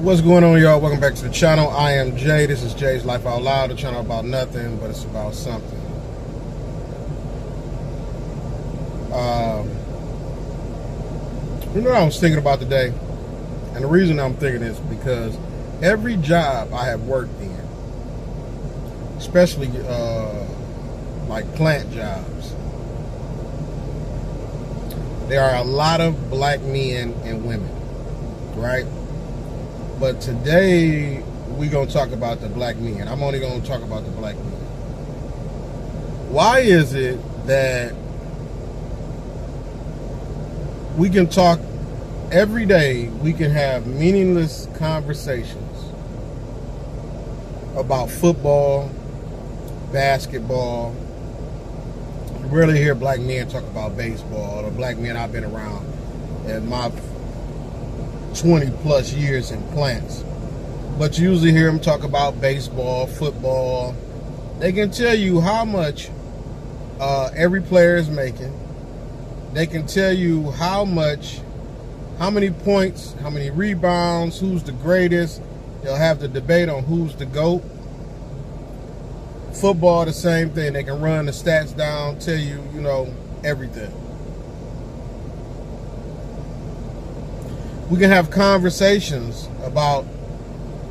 What's going on, y'all? Welcome back to the channel. I am Jay. This is Jay's Life Out Loud, a channel about nothing, but it's about something. You know what I was thinking about today? And the reason I'm thinking is because every job I have worked in, especially like plant jobs, there are a lot of black men and women, right? But today, we're going to talk about the black men. I'm only going to talk about the black men. Why is it that we can talk every day, we can have meaningless conversations about football, basketball? You rarely hear black men talk about baseball, or black men I've been around in my 20 plus years in plants. But you usually hear them talk about baseball, football. They can tell you how much every player is making. They can tell you how many points, how many rebounds, who's the greatest. They'll have the debate on who's the GOAT. Football, the same thing. They can run the stats down, tell you, everything. We can have conversations about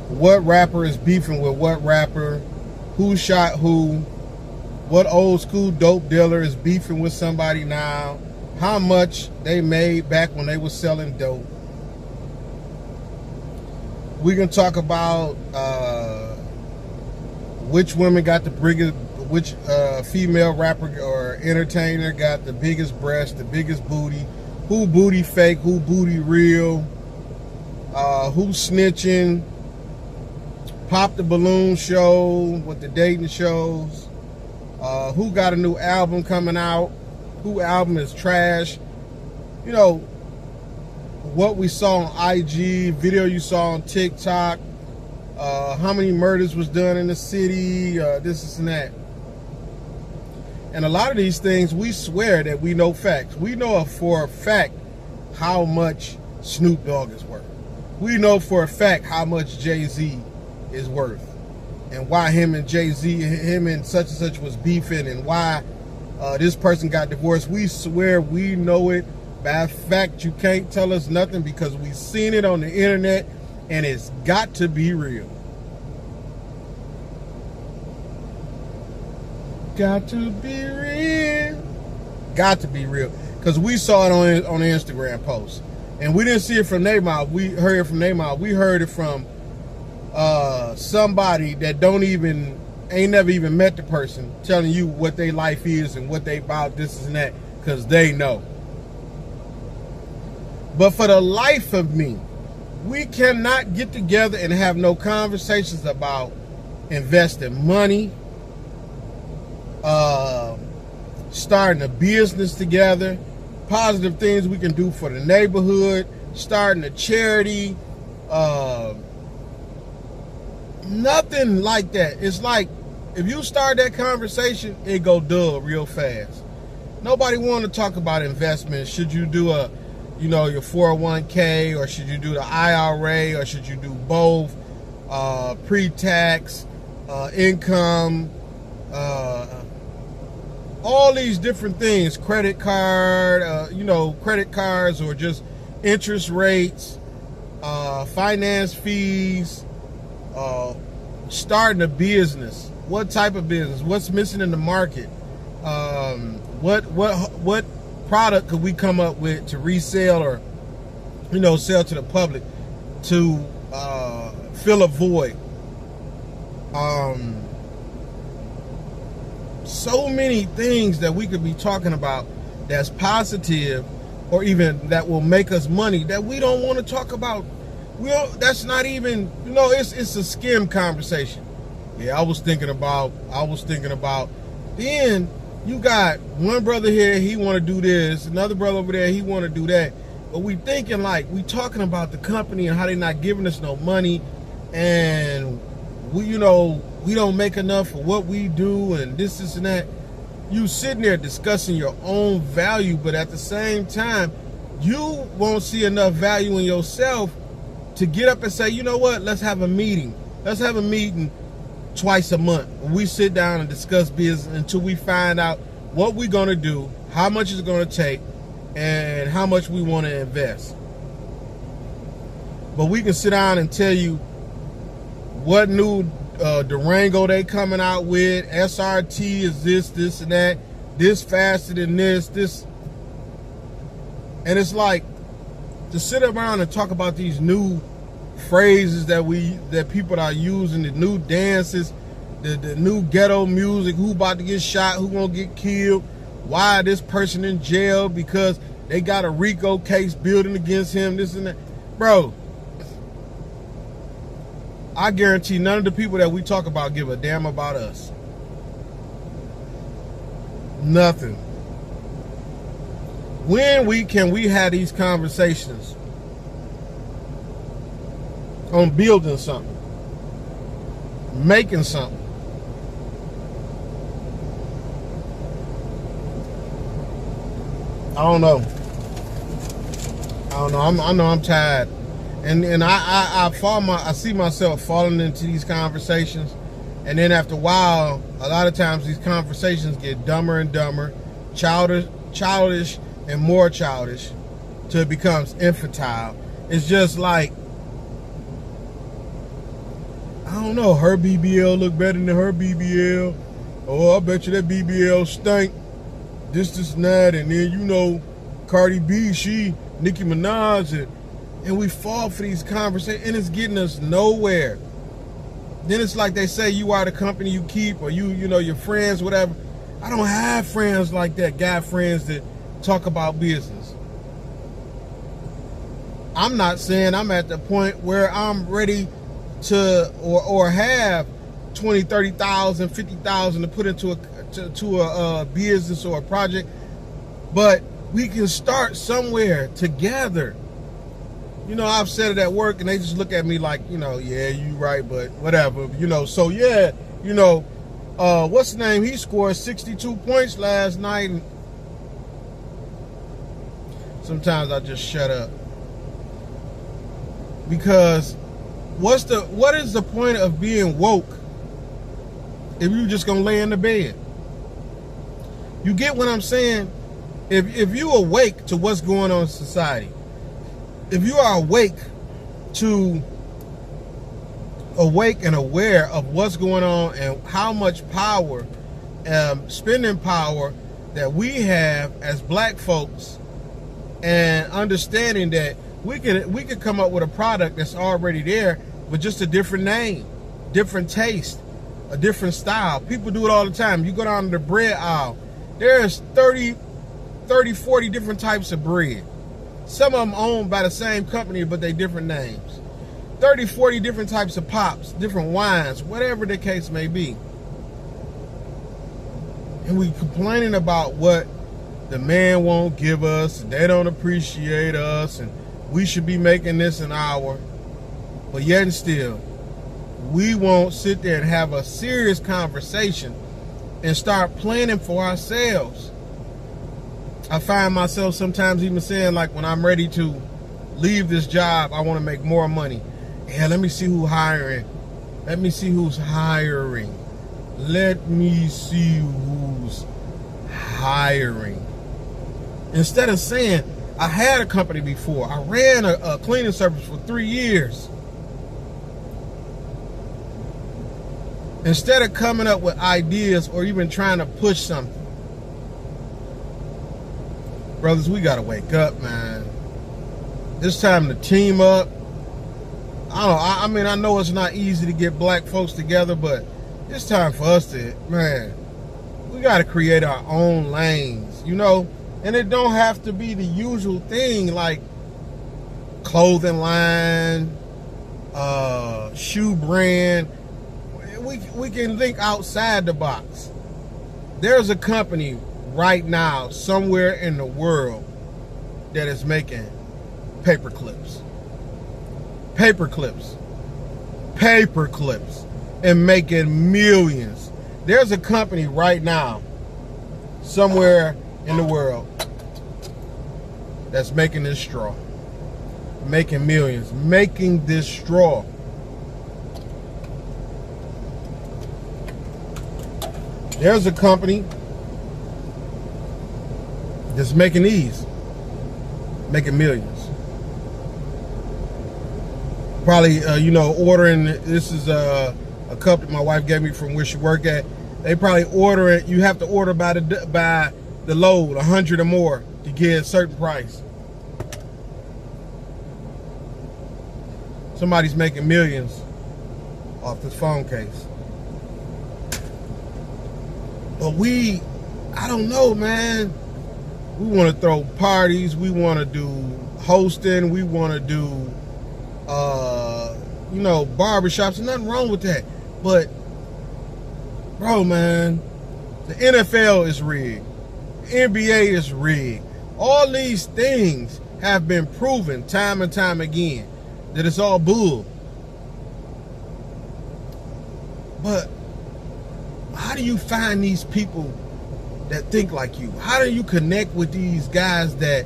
what rapper is beefing with what rapper, who shot who, what old school dope dealer is beefing with somebody now, how much they made back when they were selling dope. We can talk about which women got the biggest, which female rapper or entertainer got the biggest breast, the biggest booty, who booty fake, who booty real, who's snitching, Pop the Balloon show with the dating shows, who got a new album coming out, who album is trash, what we saw on IG, video you saw on TikTok, how many murders was done in the city, this and that. And a lot of these things, we swear that we know facts. We know for a fact how much Snoop Dogg is worth. We know for a fact how much Jay-Z is worth. And why him and Jay-Z, him and such and such was beefing, and why this person got divorced. We swear we know it. By fact, you can't tell us nothing because we've seen it on the internet, and it's got to be real. Got to be real. Got to be real. Because we saw it on the Instagram post. And we didn't see it from their mouth. We heard it from their mouth. We heard it from somebody that ain't never even met the person, telling you what their life is and what they about, this and that, because they know. But for the life of me, we cannot get together and have no conversations about investing money, starting a business together, positive things we can do for the neighborhood, starting a charity, nothing like that. It's like, if you start that conversation, it go dull real fast. Nobody want to talk about investments. Should you do your 401k, or should you do the IRA, or should you do both? Pre-tax, income, all these different things, credit card, credit cards, or just interest rates, finance fees, starting a business. What type of business? What's missing in the market? What product could we come up with to resell, or sell to the public to fill a void? So many things that we could be talking about that's positive, or even that will make us money, that we don't want to talk about. That's not even, it's a skim conversation. Yeah, I was thinking about. Then you got one brother here, he want to do this, another brother over there, he want to do that. But we thinking like, we talking about the company and how they not giving us no money, and we don't make enough for what we do, and this and that. You sitting there discussing your own value, but at the same time, you won't see enough value in yourself to get up and say, you know what, let's have a meeting. Let's have a meeting twice a month. We sit down and discuss business until we find out what we're going to do, how much it's going to take, and how much we want to invest. But we can sit down and tell you what new Durango they coming out with. SRT is this and that. This faster than this. And it's like, to sit around and talk about these new phrases that people are using, the new dances, the new ghetto music, who about to get shot, who gonna get killed, why this person in jail because they got a RICO case building against him, this and that. Bro, I guarantee none of the people that we talk about give a damn about us. Nothing. When can we have these conversations on building something, making something? I don't know. I know I'm tired, and I see myself falling into these conversations, and then after a while, a lot of times these conversations get dumber and dumber, childish and more childish, till it becomes infantile. It's just like, I don't know, her BBL look better than her BBL. Oh, I bet you that BBL stank. This and that. And then, you know, Cardi B, Nicki Minaj. And we fall for these conversations, and it's getting us nowhere. Then it's like they say, you are the company you keep, or you know, your friends, whatever. I don't have friends like that, guy friends that talk about business. I'm not saying I'm at the point where I'm ready to or have 20, 30,000, 50,000 to put into a business or a project, but we can start somewhere together. You know, I've said it at work, and they just look at me like, you know, yeah, you right, but whatever, you know. So yeah, you know, what's the name? He scored 62 points last night. And sometimes I just shut up, because what is the point of being woke if you just gonna lay in the bed? You get what I'm saying? If you awake to what's going on in society, if you are awake and aware of what's going on and how much power, spending power that we have as black folks, and understanding that we could come up with a product that's already there with just a different name, different taste, a different style. People do it all the time. You go down to the bread aisle, there's 30, 40 different types of bread. Some of them owned by the same company, but they different names. 30, 40 different types of pops, different wines, whatever the case may be. And we complaining about what the man won't give us, they don't appreciate us, and we should be making this an hour. But yet and still, we won't sit there and have a serious conversation and start planning for ourselves. I find myself sometimes even saying, like, when I'm ready to leave this job, I want to make more money. Yeah, let me see who's hiring. Let me see who's hiring. Let me see who's hiring. Instead of saying, I had a company before. I ran a cleaning service for 3 years. Instead of coming up with ideas or even trying to push something. Brothers, we got to wake up, man. It's time to team up. I mean, I know it's not easy to get black folks together, but it's time for us to, man, we got to create our own lanes, you know? And it don't have to be the usual thing like clothing line, shoe brand. We can think outside the box. There's a company right now somewhere in the world that is making paper clips, and making millions. There's a company right now somewhere in the world that's making this straw. making millions, making this straw. There's a company that's making these, making millions. Probably, ordering, this is a cup that my wife gave me from where she worked at. They probably order it, you have to order by the load, 100 or more to get a certain price. Somebody's making millions off this phone case. But I don't know, man. We want to throw parties. We want to do hosting. We want to do, barbershops. There's nothing wrong with that. But, bro, man, the NFL is rigged. The NBA is rigged. All these things have been proven time and time again that it's all bull. But how do you find these people that think like you? How do you connect with these guys that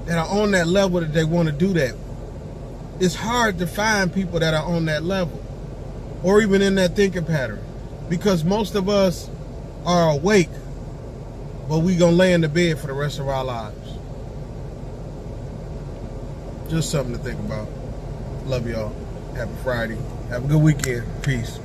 are on that level that they want to do that? It's hard to find people that are on that level or even in that thinking pattern, because most of us are awake, but we gonna lay in the bed for the rest of our lives. Just something to think about. Love y'all. Happy Friday. Have a good weekend. Peace.